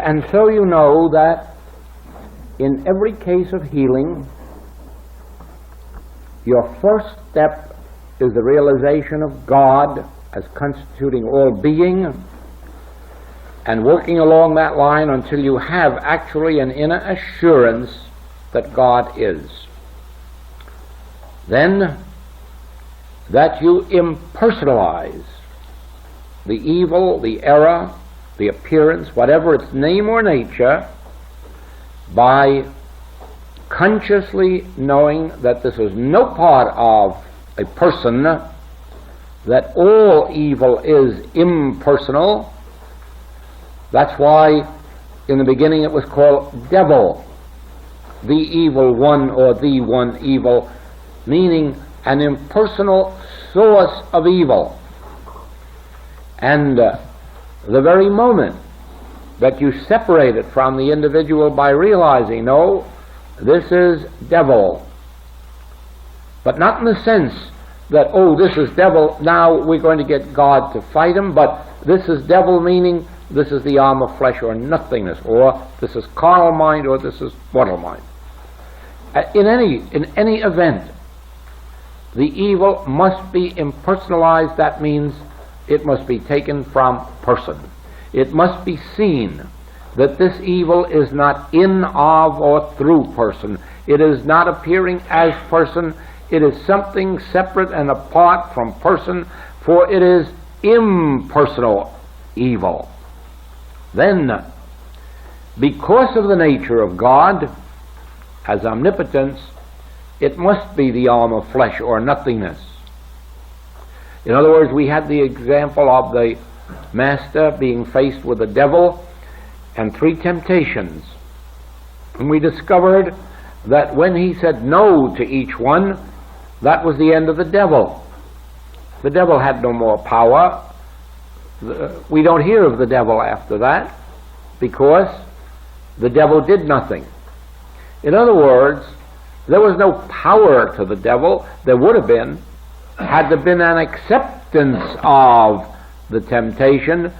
And so you know that in every case of healing, your first step is the realization of God as constituting all being, and working along that line until you have actually an inner assurance that God is. Then, that you impersonalize the evil, the error, the appearance, whatever its name or nature, by consciously knowing that this is no part of a person, that all evil is impersonal. That's why in the beginning it was called devil, the evil one, or the one evil, meaning an impersonal source of evil. And the very moment that you separate it from the individual by realizing, no, this is devil, but not in the sense that, oh, this is devil, now we're going to get God to fight him, but this is devil meaning this is the arm of flesh or nothingness, or this is carnal mind, or this is mortal mind. In any event, the evil must be impersonalized. That means it must be taken from person. It must be seen that this evil is not in, of, or through person. It is not appearing as person. It is something separate and apart from person, for it is impersonal evil. Then, because of the nature of God as omnipotence, it must be the arm of flesh or nothingness. In other words, we had the example of the master being faced with the devil and 3 temptations. And we discovered that when he said no to each one, that was the end of the devil. The devil had no more power. We don't hear of the devil after that, because the devil did nothing. In other words, there was no power to the devil. There would have been, had there been an acceptance of the temptation.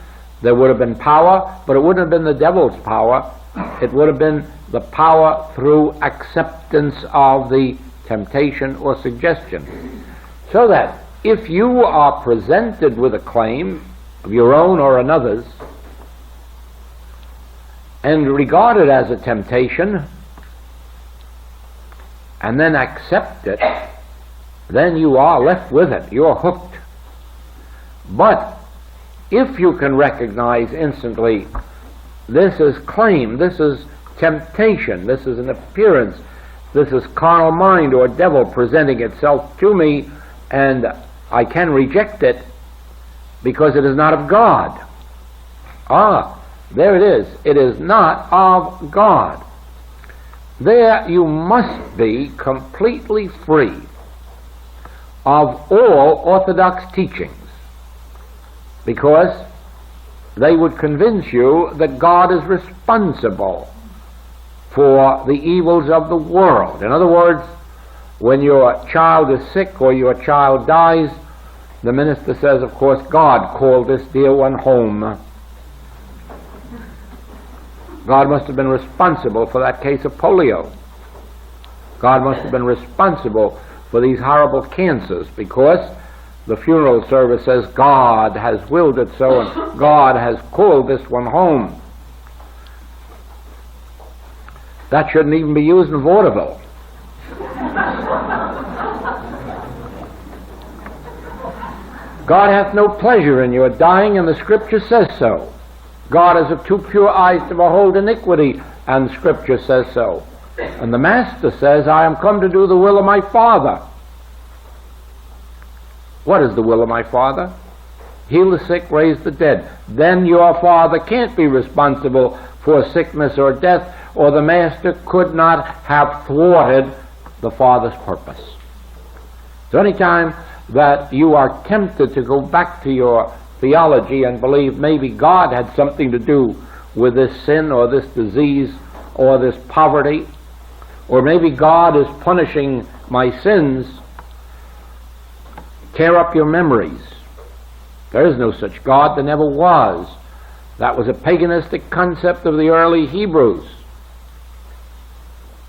There would have been power, but it wouldn't have been the devil's power. It would have been the power through acceptance of the temptation or suggestion. So that if you are presented with a claim of your own or another's, and regard it as a temptation, and then accept it, then you are left with it. You're hooked. But if you can recognize instantly, this is claim, this is temptation, this is an appearance, this is carnal mind or devil presenting itself to me, and I can reject it because it is not of God. There it is. It is not of God. There you must be completely free of all orthodox teachings, because they would convince you that God is responsible for the evils of the world. In other words, when your child is sick or your child dies, the minister says, of course, God called this dear one home. God must have been responsible for that case of polio. God must have been responsible for these horrible cancers, because the funeral service says God has willed it so, and God has called this one home. That shouldn't even be used in vaudeville. God hath no pleasure in your dying, and the Scripture says so. God is of too pure eyes to behold iniquity, and Scripture says so. And the Master says, I am come to do the will of my Father. What is the will of my Father? Heal the sick, raise the dead. Then your Father can't be responsible for sickness or death, or the Master could not have thwarted the Father's purpose. So any time that you are tempted to go back to your theology and believe maybe God had something to do with this sin or this disease or this poverty, or maybe God is punishing my sins, tear up your memories. There is no such God. There never was. That was a paganistic concept of the early Hebrews.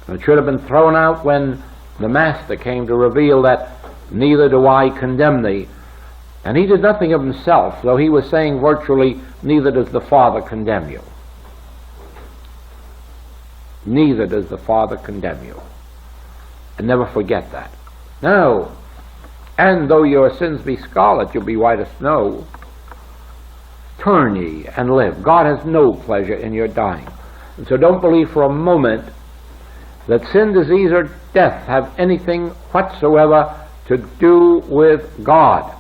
It should have been thrown out when the Master came to reveal that neither do I condemn thee. And he did nothing of himself, though he was saying virtually, neither does the Father condemn you. Neither does the Father condemn you. And never forget that. No. And though your sins be scarlet, you'll be white as snow. Turn ye and live. God has no pleasure in your dying. And so don't believe for a moment that sin, disease, or death have anything whatsoever to do with God.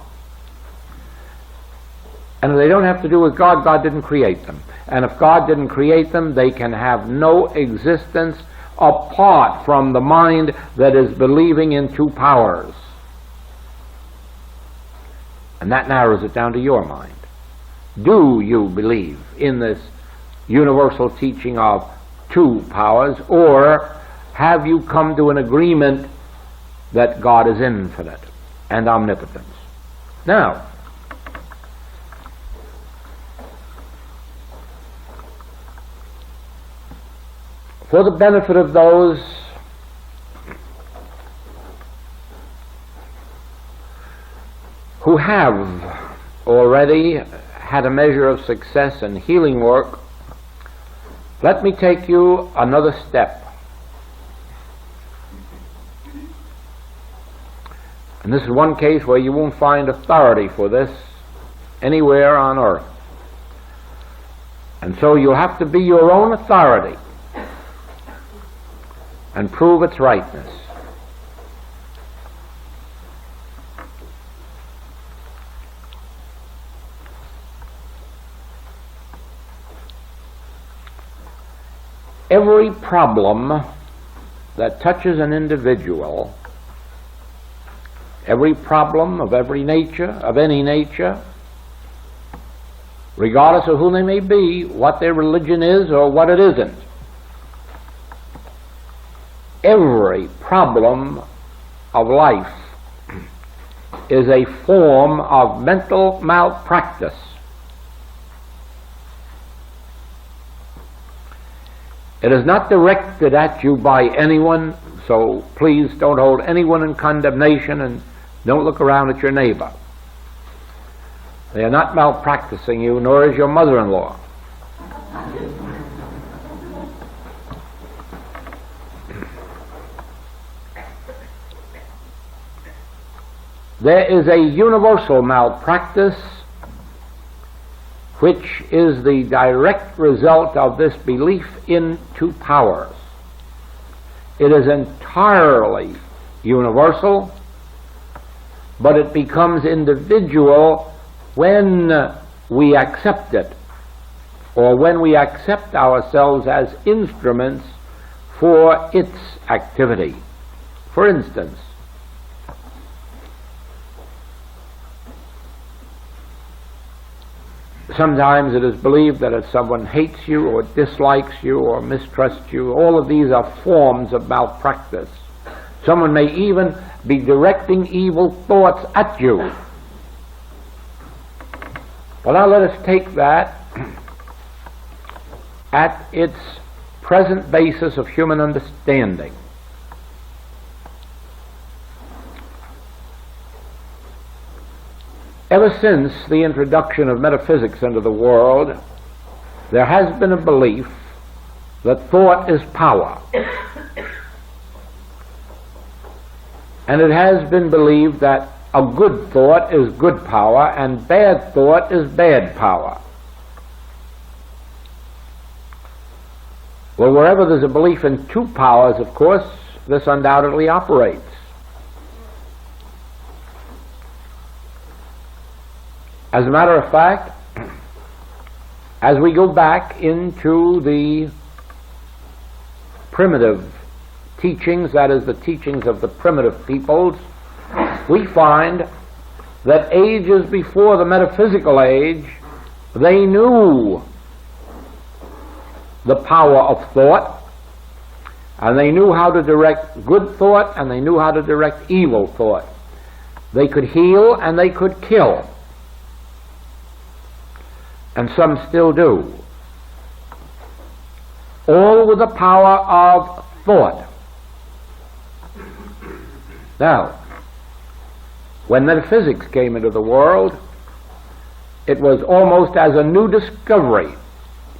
And if they don't have to do with God, God didn't create them. And if God didn't create them, they can have no existence apart from the mind that is believing in two powers. And that narrows it down to your mind. Do you believe in this universal teaching of two powers, or have you come to an agreement that God is infinite and omnipotent? Now, for the benefit of those who have already had a measure of success in healing work, let me take you another step. And this is one case where you won't find authority for this anywhere on earth. And so you'll have to be your own authority and prove its rightness. Every problem that touches an individual, every problem of every nature, of any nature, regardless of who they may be, what their religion is or what it isn't, every problem of life is a form of mental malpractice. It is not directed at you by anyone, so please don't hold anyone in condemnation and don't look around at your neighbor. They are not malpracticing you, nor is your mother-in-law. There is a universal malpractice which is the direct result of this belief in two powers. It is entirely universal, but it becomes individual when we accept it, or when we accept ourselves as instruments for its activity. For instance, sometimes it is believed that if someone hates you or dislikes you or mistrusts you, all of these are forms of malpractice. Someone may even be directing evil thoughts at you. Well, now let us take that at its present basis of human understanding. Ever since the introduction of metaphysics into the world, there has been a belief that thought is power. And it has been believed that a good thought is good power and bad thought is bad power. Well, wherever there's a belief in two powers, of course, this undoubtedly operates. As a matter of fact, as we go back into the primitive teachings, that is, the teachings of the primitive peoples, we find that ages before the metaphysical age, they knew the power of thought, and they knew how to direct good thought, and they knew how to direct evil thought. They could heal and they could kill. and some still do, all with the power of thought. Now, when metaphysics came into the world, it was almost as a new discovery,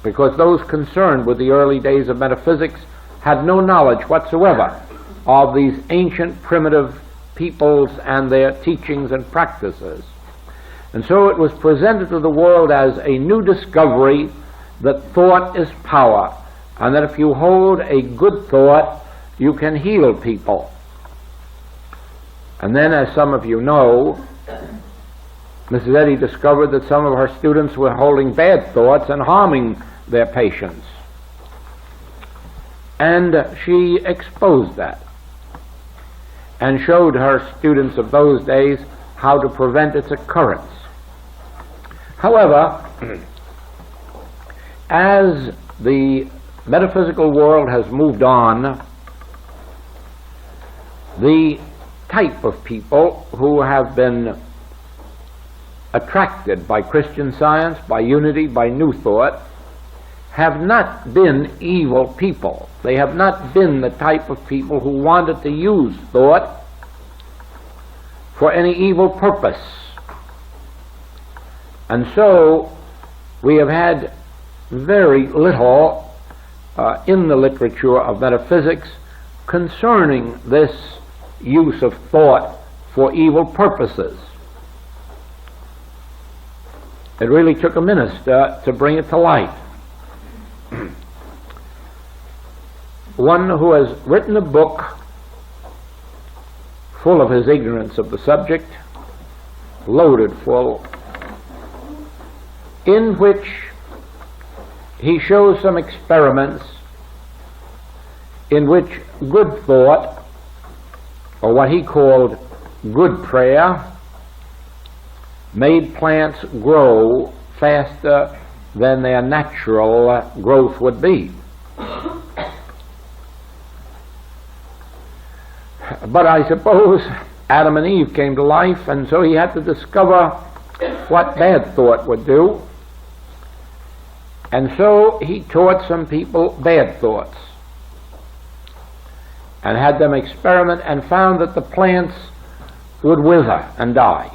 because those concerned with the early days of metaphysics had no knowledge whatsoever of these ancient primitive peoples and their teachings and practices. And so it was presented to the world as a new discovery that thought is power, and that if you hold a good thought, you can heal people. And then, as some of you know, Mrs. Eddy discovered that some of her students were holding bad thoughts and harming their patients. And she exposed that and showed her students of those days how to prevent its occurrence. However, as the metaphysical world has moved on, the type of people who have been attracted by Christian Science, by unity, by New Thought, have not been evil people. They have not been the type of people who wanted to use thought for any evil purpose. And so we have had very little in the literature of metaphysics concerning this use of thought for evil purposes. It really took a minister to bring it to light. One who has written a book full of his ignorance of the subject, loaded full, in which he shows some experiments in which good thought, or what he called good prayer, made plants grow faster than their natural growth would be. But I suppose Adam and Eve came to life, and so he had to discover what bad thought would do. And so he taught some people bad thoughts and had them experiment, and found that the plants would wither and die.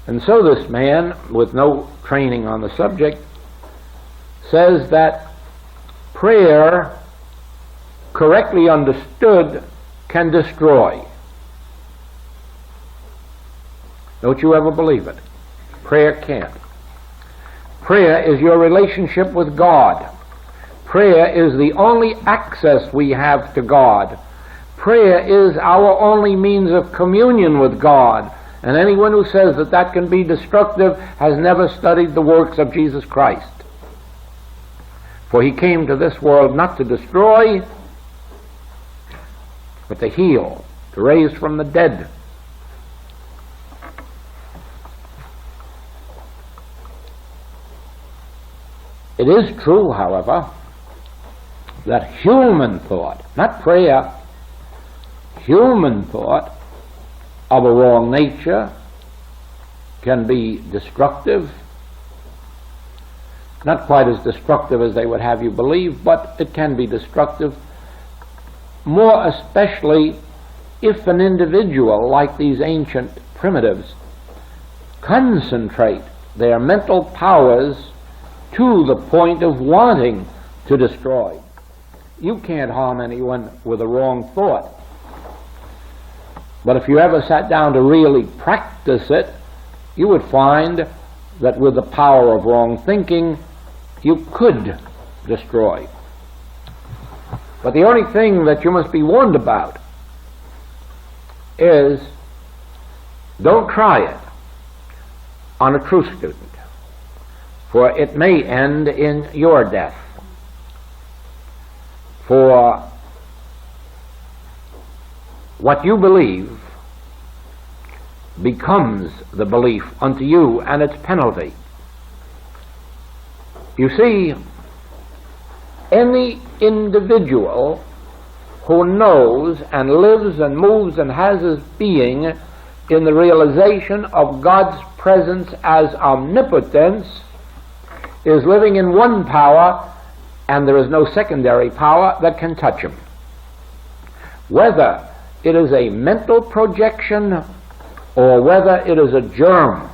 And so this man, with no training on the subject, says that prayer, correctly understood, can destroy. Don't you ever believe it. Prayer can't. Prayer is your relationship with God. Prayer is the only access we have to God. Prayer is our only means of communion with God. And anyone who says that that can be destructive has never studied the works of Jesus Christ. For he came to this world not to destroy, but to heal, to raise from the dead. It is true, however, that human thought, not prayer, human thought of a wrong nature can be destructive. Not quite as destructive as they would have you believe, but it can be destructive, more especially if an individual, like these ancient primitives, concentrate their mental powers to the point of wanting to destroy. You can't harm anyone with a wrong thought. But if you ever sat down to really practice it, you would find that with the power of wrong thinking, you could destroy. But the only thing that you must be warned about is, don't try it on a true student, for it may end in your death. For what you believe becomes the belief unto you, and its penalty. You see, any individual who knows and lives and moves and has his being in the realization of God's presence as omnipotence is living in one power, and there is no secondary power that can touch him. Whether it is a mental projection or whether it is a germ,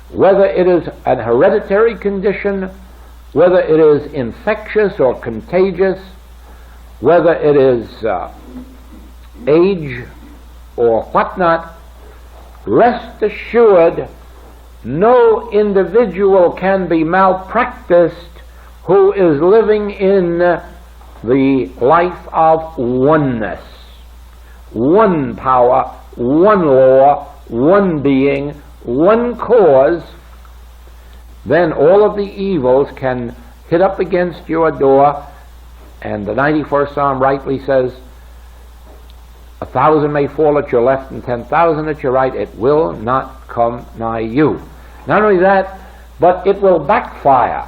whether it is an hereditary condition, whether it is infectious or contagious, whether it is age or whatnot, rest assured no individual can be malpracticed who is living in the life of oneness. One power, one law, one being, one cause. Then all of the evils can hit up against your door, and the 91st Psalm rightly says, 1,000 may fall at your left and 10,000 at your right, it will not come nigh you. Not only that, but it will backfire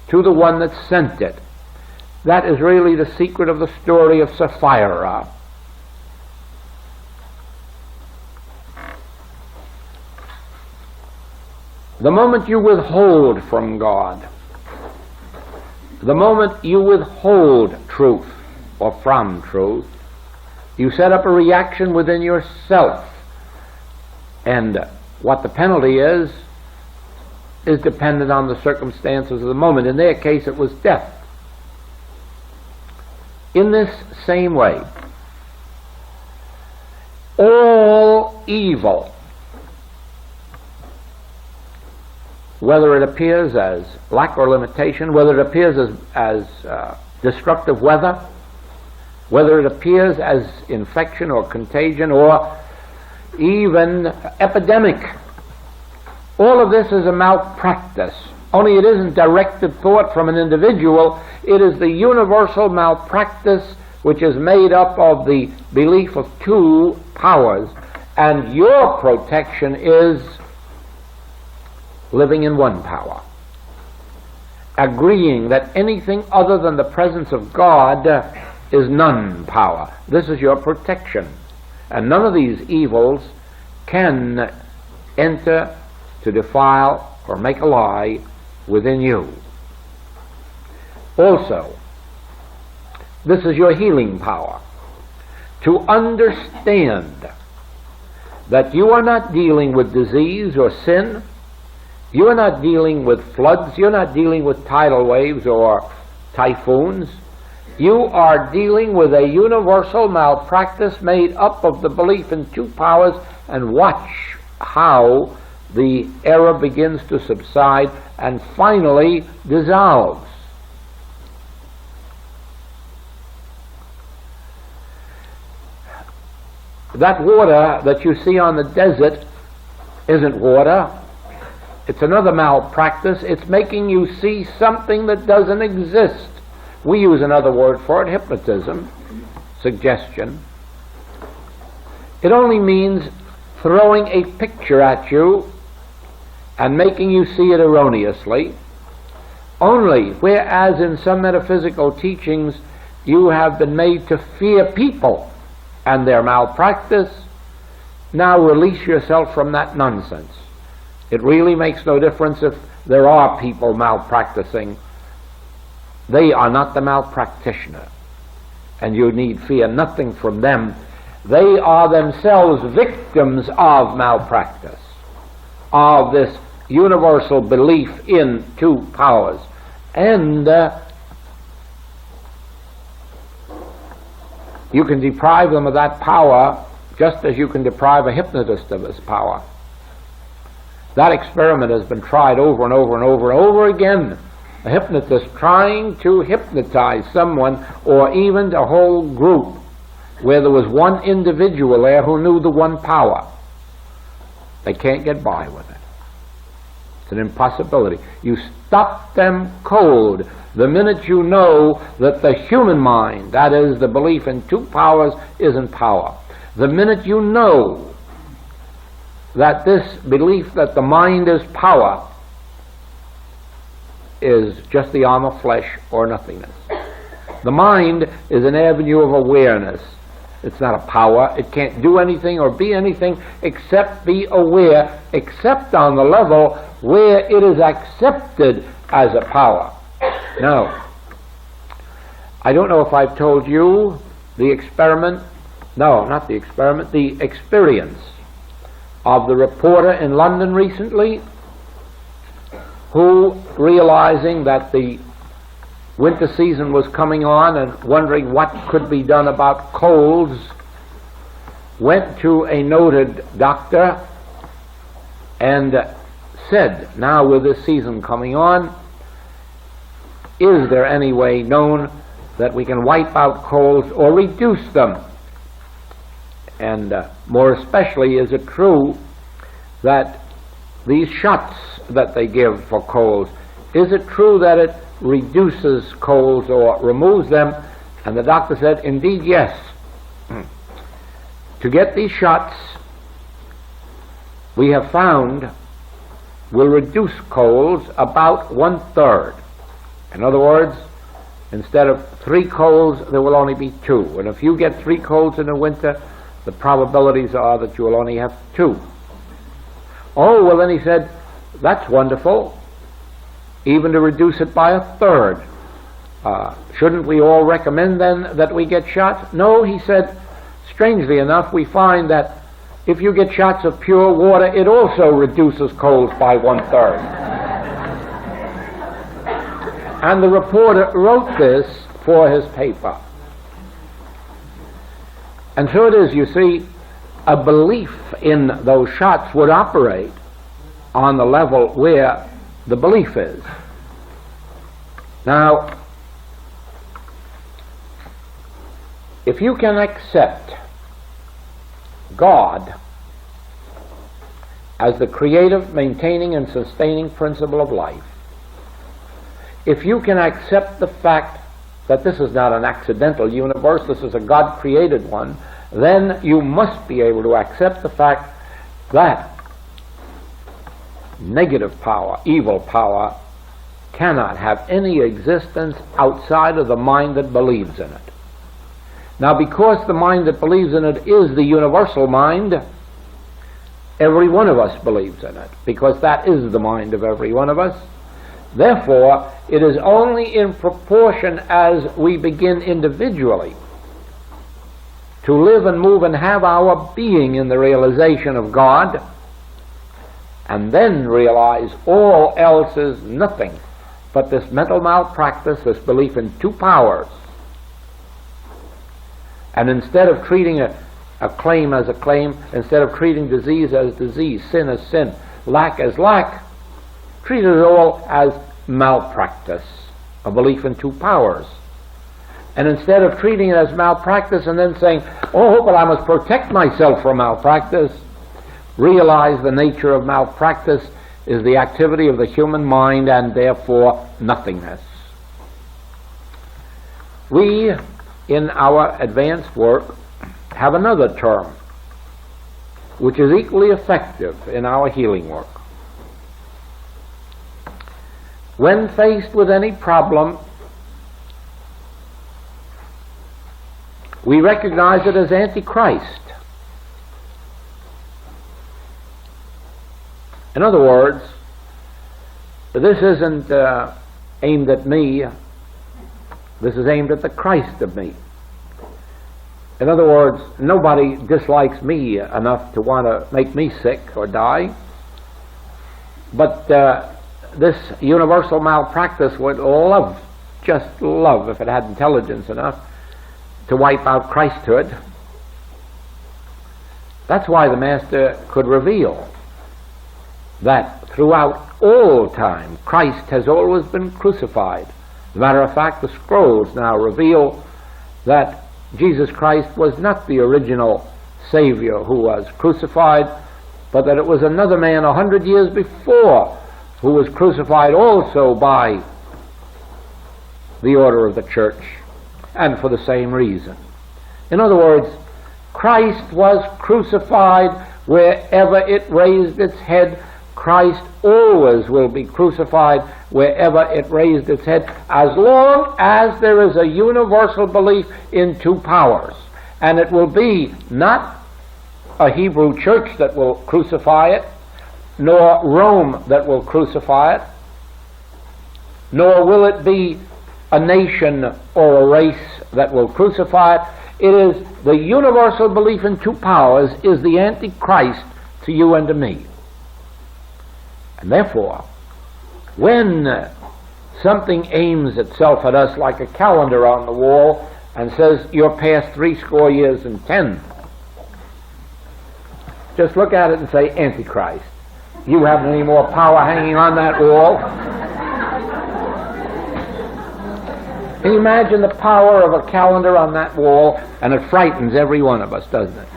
to the one that sent it. That is really the secret of the story of Sapphira. The moment you withhold from God, the moment you withhold truth or from truth, you set up a reaction within yourself, and what the penalty is dependent on the circumstances of the moment. In their case, it was death. In this same way, all evil, whether it appears as lack or limitation, whether it appears as destructive weather, whether it appears as infection or contagion or even epidemic, all of this is a malpractice. Only it isn't directed thought from an individual. It is the universal malpractice which is made up of the belief of two powers, and your protection is living in one power, agreeing that anything other than the presence of God is non-power. This is your protection, and none of these evils can enter to defile or make a lie within you. Also, this is your healing power, to understand that you are not dealing with disease or sin, you are not dealing with floods, you're not dealing with tidal waves or typhoons. You are dealing with a universal malpractice made up of the belief in two powers, and watch how the error begins to subside and finally dissolves. That water that you see on the desert isn't water. It's another malpractice. It's making you see something that doesn't exist. We use another word for it, hypnotism, suggestion. It only means throwing a picture at you and making you see it erroneously. Only, whereas in some metaphysical teachings you have been made to fear people and their malpractice, now release yourself from that nonsense. It really makes no difference if there are people malpracticing. They are not the malpractitioner, and you need fear nothing from them. They are themselves victims of malpractice, of this universal belief in two powers. And you can deprive them of that power just as you can deprive a hypnotist of his power. That experiment has been tried over and over and over and over again. A hypnotist trying to hypnotize someone, or even a whole group, where there was one individual there who knew the one power. They can't get by with it. It's an impossibility. You stop them cold the minute you know that the human mind, that is, the belief in two powers, isn't power. The minute you know that this belief that the mind is power is just the arm of flesh or nothingness. The mind is an avenue of awareness. It's not a power. It can't do anything or be anything except be aware, except on the level where it is accepted as a power. Now, I don't know if I've told you the experiment, no, not the experiment, the experience of the reporter in London recently who, realizing that the winter season was coming on and wondering what could be done about colds, went to a noted doctor and said, now with this season coming on, is there any way known that we can wipe out colds or reduce them? And more especially, is it true that these shots that they give for colds, is it true that it reduces colds or removes them? And the doctor said, indeed, yes. To get these shots, we have found, will reduce colds about 1/3. In other words, instead of 3 colds, there will only be 2. And if you get 3 colds in the winter, the probabilities are that you will only have 2. Oh, well, then he said, that's wonderful, even to reduce it by 1/3. Shouldn't we all recommend then that we get shots? No, he said, strangely enough, we find that if you get shots of pure water, it also reduces colds by 1/3. And the reporter wrote this for his paper. And so it is, you see, a belief in those shots would operate on the level where the belief is. Now, if you can accept God as the creative, maintaining, and sustaining principle of life, if you can accept the fact that this is not an accidental universe, this is a God-created one, then you must be able to accept the fact that negative power, evil power, cannot have any existence outside of the mind that believes in it. Now, because the mind that believes in it is the universal mind, every one of us believes in it, because that is the mind of every one of us. Therefore, it is only in proportion as we begin individually to live and move and have our being in the realization of God, and then realize all else is nothing but this mental malpractice, this belief in 2 powers. And instead of treating a claim as a claim, instead of treating disease as disease, sin as sin, lack as lack, treat it all as malpractice, a belief in 2 powers. And instead of treating it as malpractice and then saying, oh, but I must protect myself from malpractice, realize the nature of malpractice is the activity of the human mind and therefore nothingness. We, in our advanced work, have another term which is equally effective in our healing work. When faced with any problem, we recognize it as antichrist. In other words, this isn't aimed at me, this is aimed at the Christ of me. In other words, nobody dislikes me enough to want to make me sick or die, but this universal malpractice would love, just love, if it had intelligence enough, to wipe out Christhood. That's why the Master could reveal that throughout all time Christ has always been crucified. As a matter of fact, the scrolls now reveal that Jesus Christ was not the original Savior who was crucified, but that it was another man 100 years before who was crucified also by the order of the church, and for the same reason. In other words, Christ was crucified wherever it raised its head. Christ always will be crucified wherever it raised its head, as long as there is a universal belief in 2 powers. And it will be not a Hebrew church that will crucify it, nor Rome that will crucify it, nor will it be a nation or a race that will crucify it. It is the universal belief in two powers is the antichrist to you and to me. And therefore, when something aims itself at us like a calendar on the wall and says, you're past 70 years and 10, just look at it and say, Antichrist. You haven't any more power hanging on that wall. Can you imagine the power of a calendar on that wall? And it frightens every one of us, doesn't it?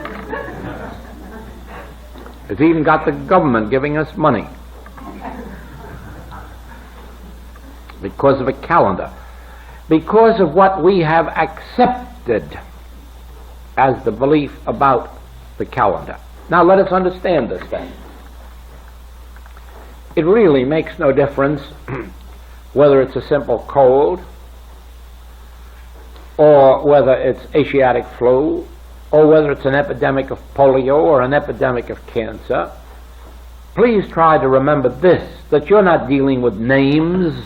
It's even got the government giving us money because of a calendar, because of what we have accepted as the belief about the calendar. Now let us understand this then. It really makes no difference whether it's a simple cold, or whether it's Asiatic flu, or whether it's an epidemic of polio or an epidemic of cancer. Please try to remember this, that you're not dealing with names.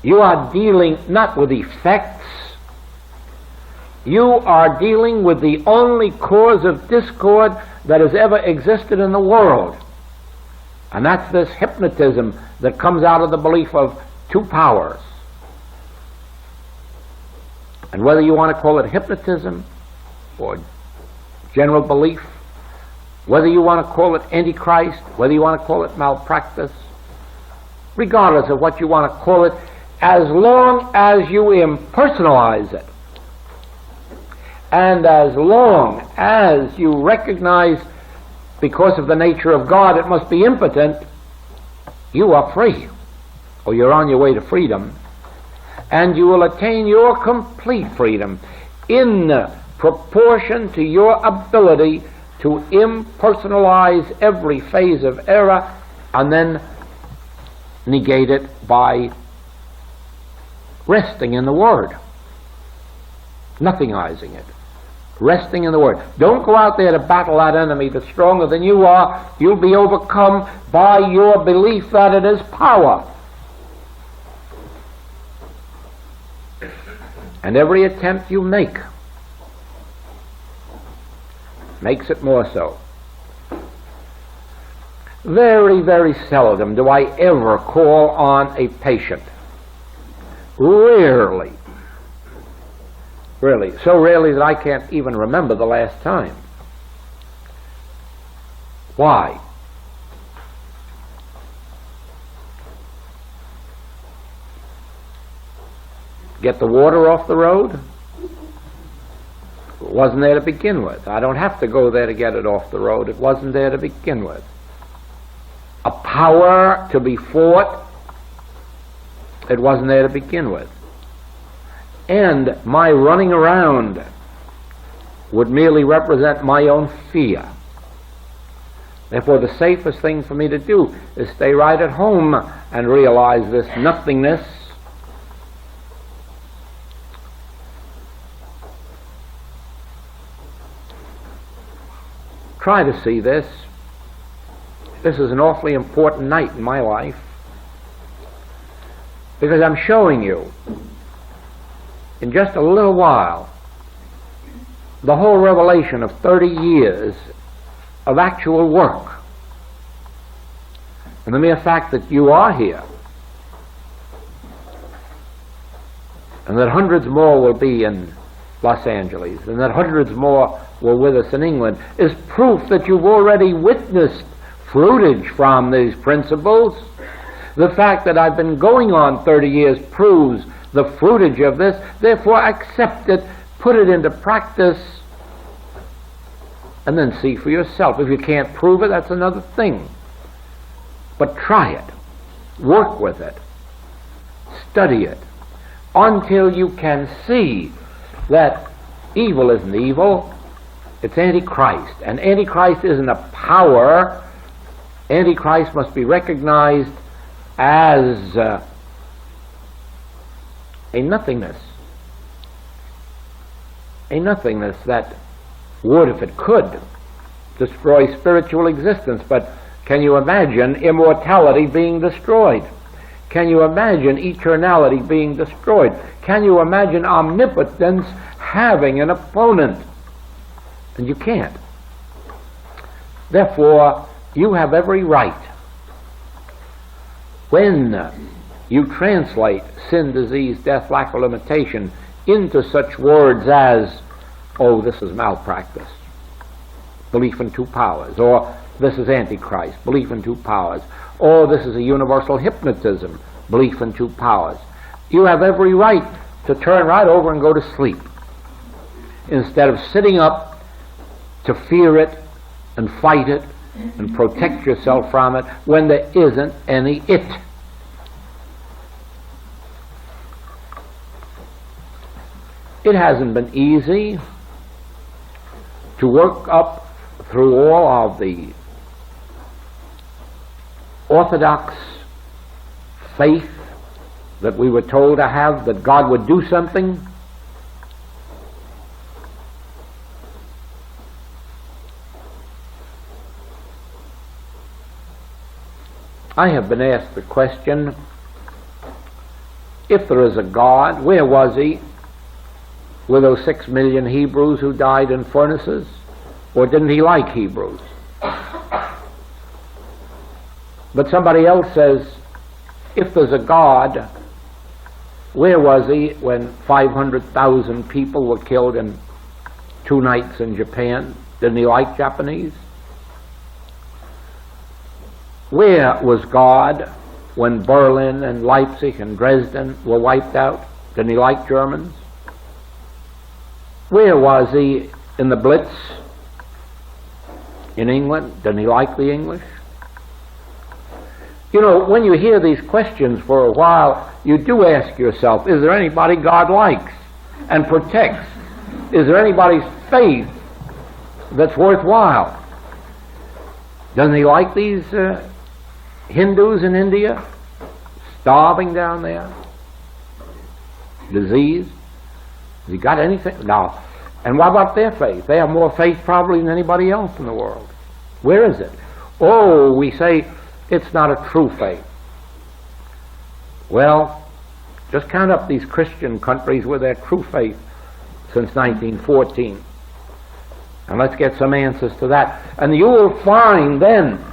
You are dealing not with effects. You are dealing with the only cause of discord that has ever existed in the world. And that's this hypnotism that comes out of the belief of two powers. And whether you want to call it hypnotism or general belief, whether you want to call it antichrist, whether you want to call it malpractice, regardless of what you want to call it, as long as you impersonalize it, and as long as you recognize, because of the nature of God, it must be impotent, you are free, or you're on your way to freedom, and you will attain your complete freedom in proportion to your ability to impersonalize every phase of error and then negate it by resting in the Word, nothingizing it, resting in the Word. Don't go out there to battle that enemy that's stronger than you are. You'll be overcome by your belief that it is power. And every attempt you make makes it more so. Very, very seldom do I ever call on a patient. Rarely. Really. So rarely that I can't even remember the last time. Why? Get the water off the road? It wasn't there to begin with. I don't have to go there to get it off the road. It wasn't there to begin with. A power to be fought? It wasn't there to begin with. And my running around would merely represent my own fear. Therefore, the safest thing for me to do is stay right at home and realize this nothingness. Try to see this. This is an awfully important night in my life, because I'm showing you in just a little while the whole revelation of 30 years of actual work. And the mere fact that you are here, and that hundreds more will be in Los Angeles, and that hundreds more were with us in England, is proof that you've already witnessed fruitage from these principles. The fact that I've been going on 30 years proves the fruitage of this. Therefore, accept it, put it into practice, and then see for yourself. If you can't prove it, that's another thing. But try it. Work with it. Study it. Until you can see that evil isn't evil, it's Antichrist. And Antichrist isn't a power. Antichrist must be recognized as a nothingness. a nothingness that would, if it could, destroy spiritual existence. But can you imagine immortality being destroyed? Can you imagine eternality being destroyed? Can you imagine omnipotence having an opponent? And you can't. Therefore, you have every right, when you translate sin, disease, death, lack, or limitation into such words as, oh, this is malpractice, belief in two powers, or this is antichrist, belief in two powers, or this is a universal hypnotism, belief in two powers. You have every right to turn right over and go to sleep, instead of sitting up to fear it and fight it and protect yourself from it when there isn't any it. It hasn't been easy to work up through all of the orthodox faith that we were told to have, that God would do something. I have been asked the question, if there is a God, where was he? Were those 6 million Hebrews who died in furnaces? Or didn't he like Hebrews? But somebody else says, if there's a God, where was he when 500,000 people were killed in 2 nights in Japan? Didn't he like Japanese? Where was God when Berlin and Leipzig and Dresden were wiped out? Didn't he like Germans? Where was he in the Blitz in England? Didn't he like the English? You know, when you hear these questions for a while, you do ask yourself, is there anybody God likes and protects? Is there anybody's faith that's worthwhile? Doesn't he like these Hindus in India, starving down there, disease? Has he got anything? No. And what about their faith? They have more faith probably than anybody else in the world. Where is it? Oh, we say it's not a true faith. Well, just count up these Christian countries with their true faith since 1914. And let's get some answers to that. And you will find then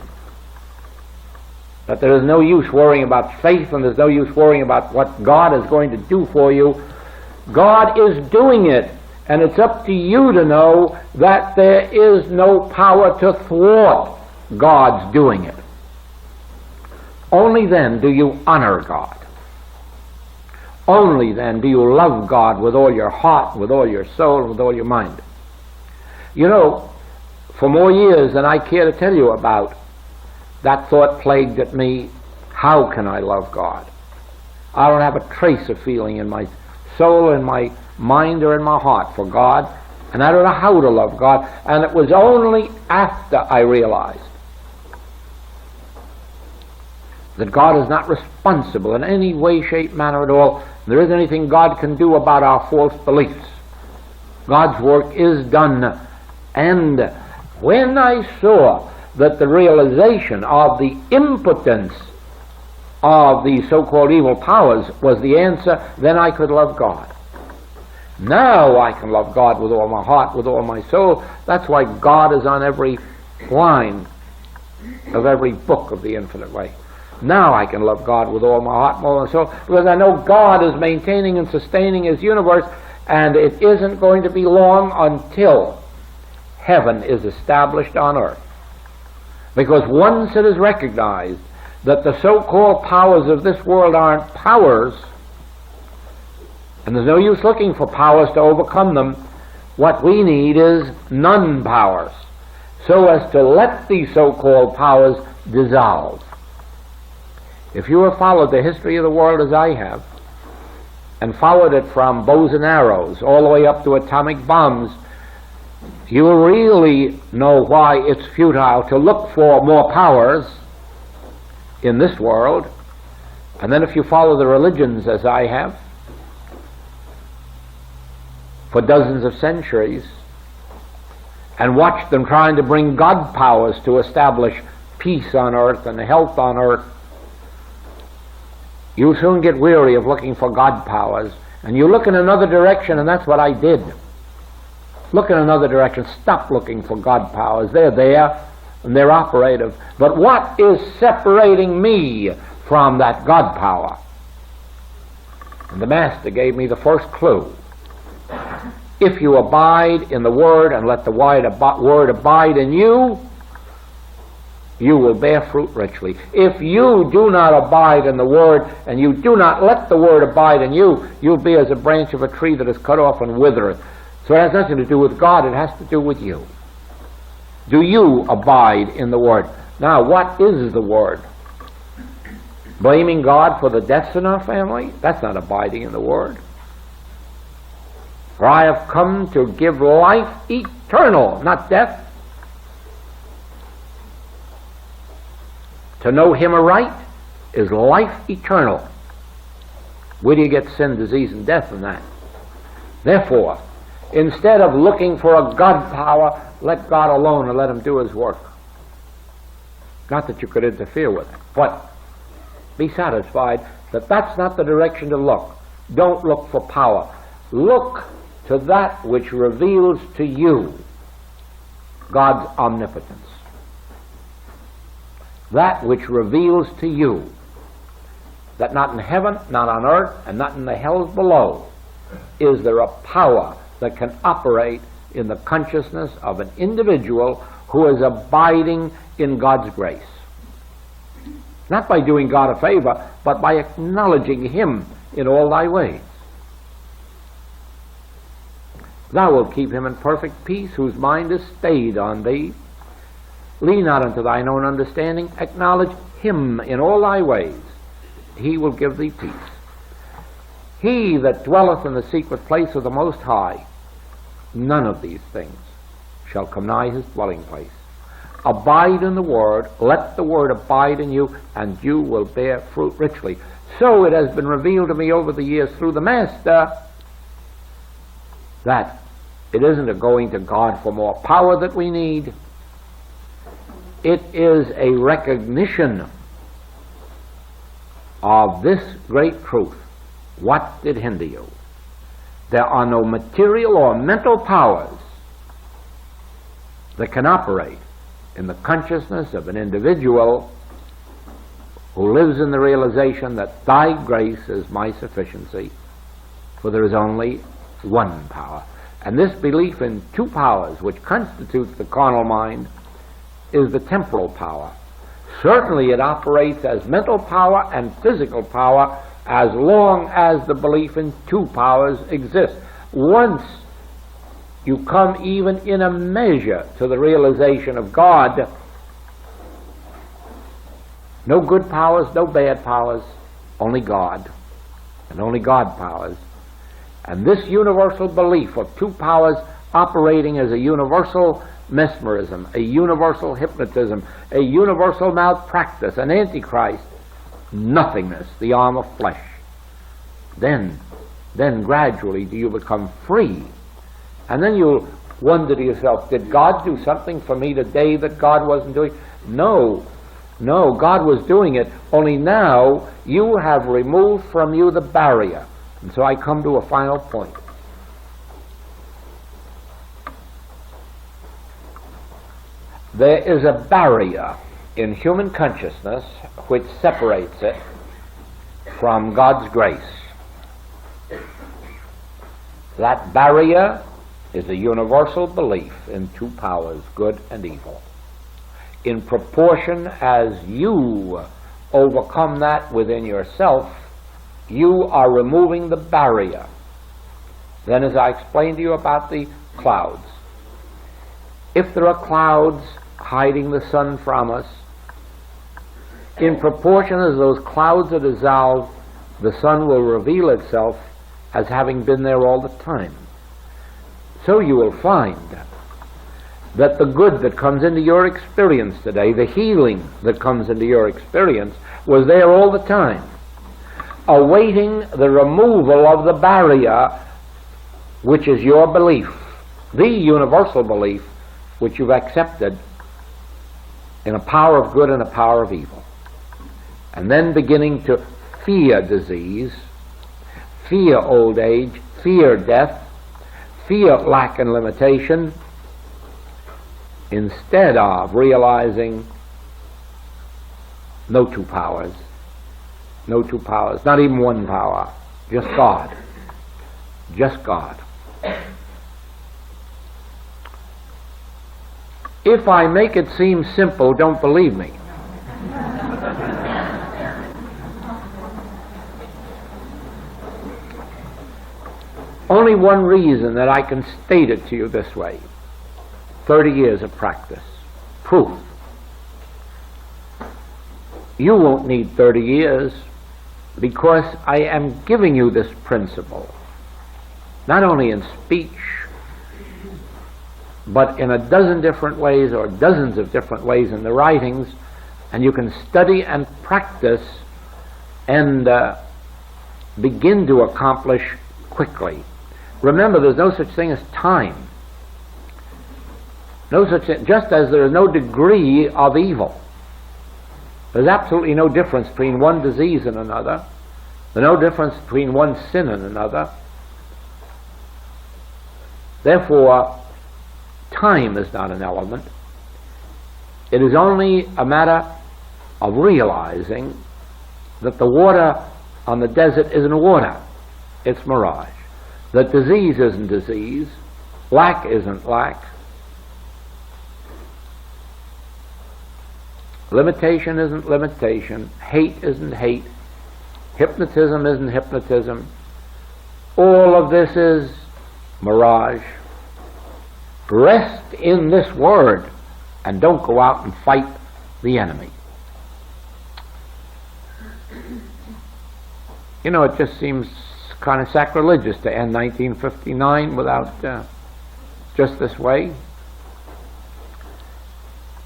that there is no use worrying about faith, and there's no use worrying about what God is going to do for you. God is doing it, and it's up to you to know that there is no power to thwart God's doing it. Only then do you honor God. Only then do you love God with all your heart, with all your soul, with all your mind. You know, for more years than I care to tell you about, that thought plagued at me, how can I love God? I don't have a trace of feeling in my soul, in my mind, or in my heart for God, and I don't know how to love God. And it was only after I realized that God is not responsible in any way, shape, manner at all. There isn't anything God can do about our false beliefs. God's work is done. And when I saw that the realization of the impotence of these so-called evil powers was the answer, then I could love God. Now I can love God with all my heart, with all my soul. That's why God is on every line of every book of the Infinite Way. Now I can love God with all my heart, all my soul, because I know God is maintaining and sustaining His universe, and it isn't going to be long until heaven is established on earth. Because once it is recognized that the so-called powers of this world aren't powers, and there's no use looking for powers to overcome them, what we need is non-powers, so as to let these so-called powers dissolve. If you have followed the history of the world as I have, and followed it from bows and arrows all the way up to atomic bombs, you will really know why it's futile to look for more powers in this world. And then if you follow the religions as I have, for dozens of centuries and watched them trying to bring God powers to establish peace on earth and health on earth, you'll soon get weary of looking for God powers, and you look in another direction, and that's what I did. Look in another direction. Stop looking for God powers. They're there, and they're operative. But what is separating me from that God power? And the Master gave me the first clue. If you abide in the Word and let the Word abide in you, you will bear fruit richly. If you do not abide in the Word and you do not let the Word abide in you, you'll be as a branch of a tree that is cut off and withereth. So it has nothing to do with God, it has to do with you. Do you abide in the Word? Now, what is the Word? Blaming God for the deaths in our family? That's not abiding in the Word. For I have come to give life eternal, not death. To know Him aright is life eternal. Where do you get sin, disease, and death in that? Therefore, instead of looking for a God power, let God alone and let Him do His work. Not that you could interfere with it, but be satisfied that that's not the direction to look. Don't look for power. Look to that which reveals to you God's omnipotence. That which reveals to you that not in heaven, not on earth, and not in the hells below is there a power that can operate in the consciousness of an individual who is abiding in God's grace. Not by doing God a favor, but by acknowledging Him in all thy ways. Thou wilt keep him in perfect peace, whose mind is stayed on thee. Lean not unto thine own understanding, acknowledge Him in all thy ways. He will give thee peace. He that dwelleth in the secret place of the Most High, none of these things shall come nigh his dwelling place. Abide in the Word, let the Word abide in you, and you will bear fruit richly. So it has been revealed to me over the years through the Master that it isn't a going to God for more power that we need. It is a recognition of this great truth. What did hinder you? There are no material or mental powers that can operate in the consciousness of an individual who lives in the realization that thy grace is my sufficiency, for there is only one power. And this belief in two powers, which constitutes the carnal mind, is the temporal power. Certainly it operates as mental power and physical power as long as the belief in two powers exists. Once you come even in a measure to the realization of God, no good powers, no bad powers, only God, and only God powers. And this universal belief of two powers operating as a universal mesmerism, a universal hypnotism, a universal malpractice, an antichrist, nothingness, the arm of flesh. Then gradually do you become free. And then you'll wonder to yourself, did God do something for me today that God wasn't doing? No, God was doing it, only now you have removed from you the barrier. And so I come to a final point. There is a barrier in human consciousness which separates it from God's grace. That barrier is a universal belief in two powers, good and evil. In proportion as you overcome that within yourself, you are removing the barrier. Then, as I explained to you about the clouds, if there are clouds hiding the sun from us, in proportion as those clouds are dissolved, the sun will reveal itself as having been there all the time. So you will find that the good that comes into your experience today, the healing that comes into your experience, was there all the time, awaiting the removal of the barrier which is your belief, the universal belief which you've accepted in a power of good and a power of evil. And then beginning to fear disease, fear old age, fear death, fear lack and limitation, instead of realizing no two powers, not even one power, just God, just God. If I make it seem simple, don't believe me. Only one reason that I can state it to you this way: 30 years of practice. Proof. You won't need 30 years because I am giving you this principle, not only in speech, but in a dozen different ways or dozens of different ways in the writings, and you can study and practice and begin to accomplish quickly. Remember, there's no such thing as time. No such thing, just as there is no degree of evil. There's absolutely no difference between one disease and another. There's no difference between one sin and another. Therefore, time is not an element. It is only a matter of realizing that the water on the desert isn't water, it's mirage. That disease isn't disease, lack isn't lack, limitation isn't limitation, hate isn't hate, hypnotism isn't hypnotism. All of this is mirage. Rest in this word and don't go out and fight the enemy. You know, it just seems kind of sacrilegious to end 1959 without just this way.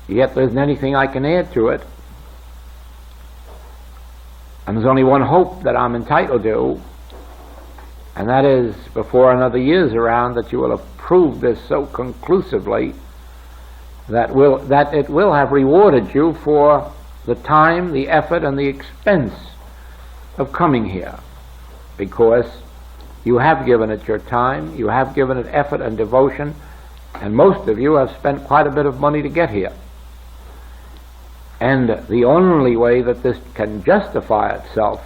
Yet there isn't anything I can add to it. And there's only one hope that I'm entitled to, and that is, before another year's around, that you will have proved this so conclusively that it will have rewarded you for the time, the effort, and the expense of coming here. Because you have given it your time, you have given it effort and devotion, and most of you have spent quite a bit of money to get here. And the only way that this can justify itself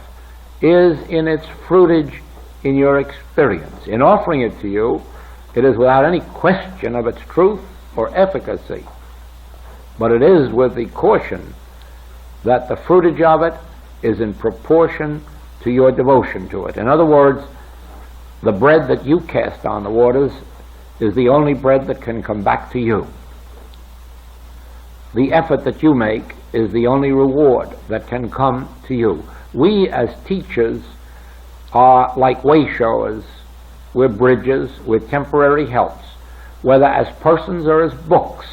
is in its fruitage in your experience. In offering it to you, it is without any question of its truth or efficacy, but it is with the caution that the fruitage of it is in proportion to your devotion to it. In other words, the bread that you cast on the waters is the only bread that can come back to you. The effort that you make is the only reward that can come to you. We as teachers are like way showers. We're bridges, we're temporary helps, whether as persons or as books.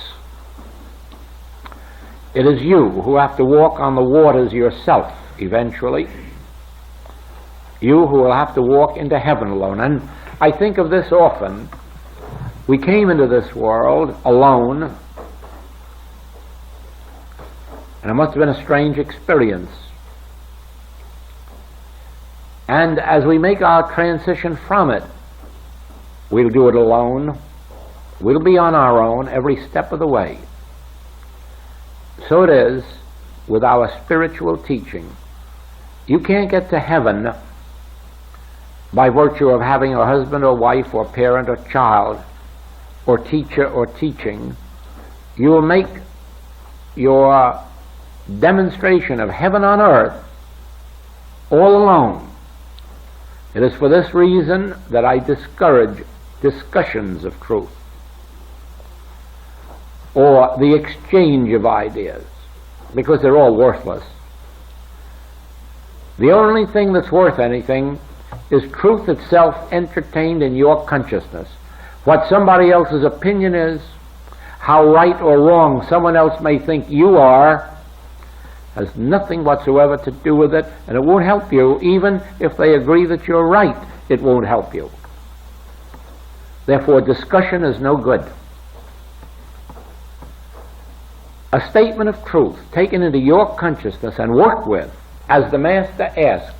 It is you who have to walk on the waters yourself eventually. You who will have to walk into heaven alone. And I think of this often. We came into this world alone, and it must have been a strange experience. And as we make our transition from it, we'll do it alone. We'll be on our own every step of the way. So it is with our spiritual teaching. You can't get to heaven by virtue of having a husband or wife or parent or child or teacher or teaching. You will make your demonstration of heaven on earth all alone. It is for this reason that I discourage discussions of truth or the exchange of ideas, because they're all worthless. The only thing that's worth anything is truth itself entertained in your consciousness. What somebody else's opinion is, how right or wrong someone else may think you are, has nothing whatsoever to do with it, and it won't help you. Even if they agree that you're right, it won't help you. Therefore, discussion is no good. A statement of truth taken into your consciousness and worked with, as the Master asked,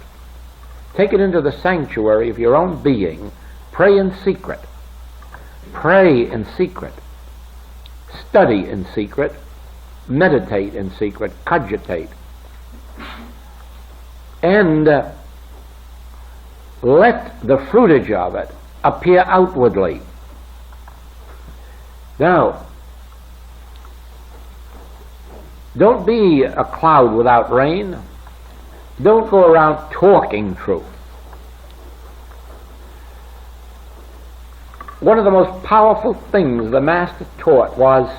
take it into the sanctuary of your own being. Pray in secret. Pray in secret. Study in secret. Meditate in secret. Cogitate. And let the fruitage of it appear outwardly. Now, don't be a cloud without rain. Don't go around talking truth. One of the most powerful things the Master taught was,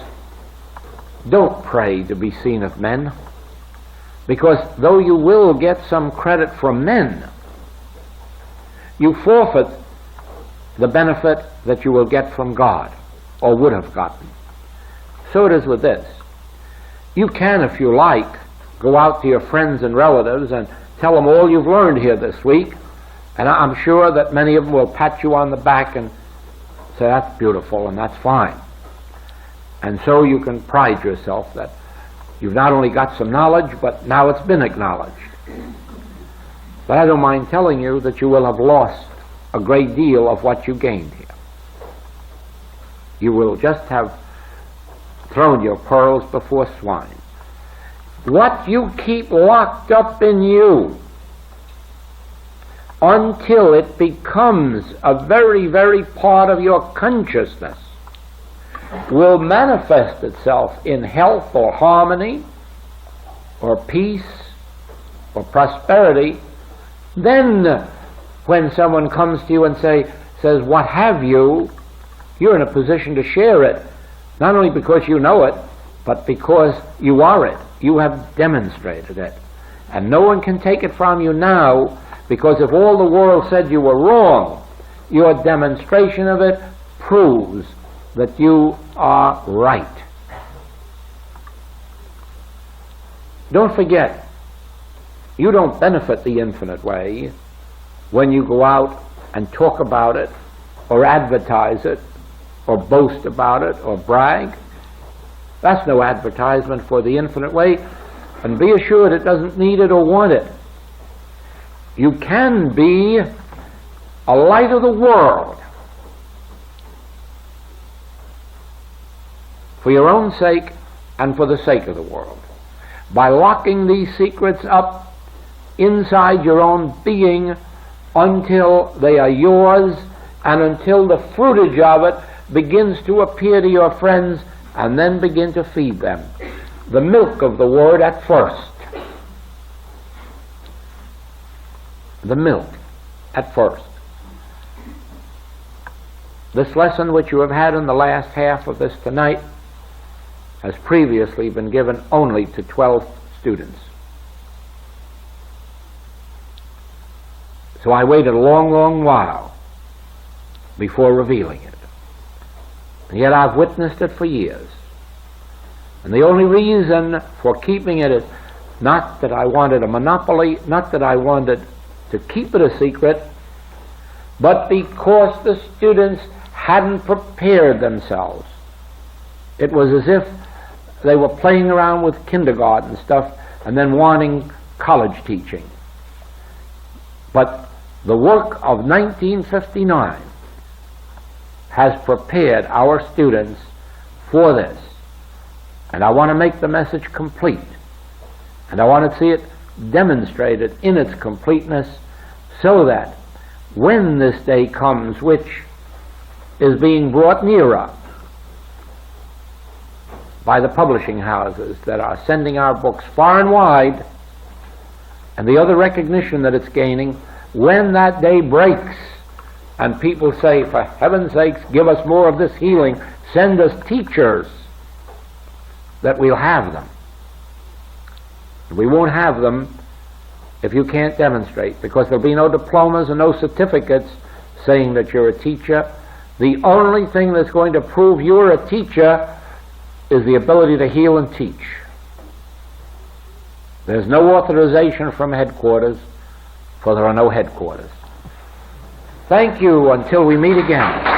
don't pray to be seen of men, because though you will get some credit from men, you forfeit the benefit that you will get from God, or would have gotten. So it is with this. You can, if you like, go out to your friends and relatives and tell them all you've learned here this week, and I'm sure that many of them will pat you on the back and say, that's beautiful and that's fine. And so you can pride yourself that you've not only got some knowledge, but now it's been acknowledged. But I don't mind telling you that you will have lost a great deal of what you gained here. You will just have thrown your pearls before swine. What you keep locked up in you until it becomes a very, very part of your consciousness will manifest itself in health or harmony or peace or prosperity. Then when someone comes to you and says, what have you, you're in a position to share it, not only because you know it, but because you are it. You have demonstrated it. And no one can take it from you now, because if all the world said you were wrong, your demonstration of it proves that you are right. Don't forget, you don't benefit the infinite way when you go out and talk about it, or advertise it, or boast about it, or brag. That's no advertisement for the infinite way, and be assured it doesn't need it or want it. You can be a light of the world for your own sake and for the sake of the world, by locking these secrets up inside your own being until they are yours, and until the fruitage of it begins to appear to your friends, and then begin to feed them. The milk of the Word at first. The milk at first. This lesson which you have had in the last half of this tonight has previously been given only to 12 students. So I waited a long, long while before revealing it. And yet I've witnessed it for years. And the only reason for keeping it is not that I wanted a monopoly, not that I wanted to keep it a secret, but because the students hadn't prepared themselves. It was as if they were playing around with kindergarten stuff and then wanting college teaching. But the work of 1959 has prepared our students for this. And I want to make the message complete. And I want to see it demonstrated in its completeness, so that when this day comes, which is being brought nearer by the publishing houses that are sending our books far and wide, and the other recognition that it's gaining, when that day breaks and people say, for heaven's sakes, give us more of this healing, send us teachers, that we'll have them. We won't have them if you can't demonstrate, because there'll be no diplomas and no certificates saying that you're a teacher. The only thing that's going to prove you're a teacher is the ability to heal and teach. There's no authorization from headquarters, for there are no headquarters. Thank you until we meet again.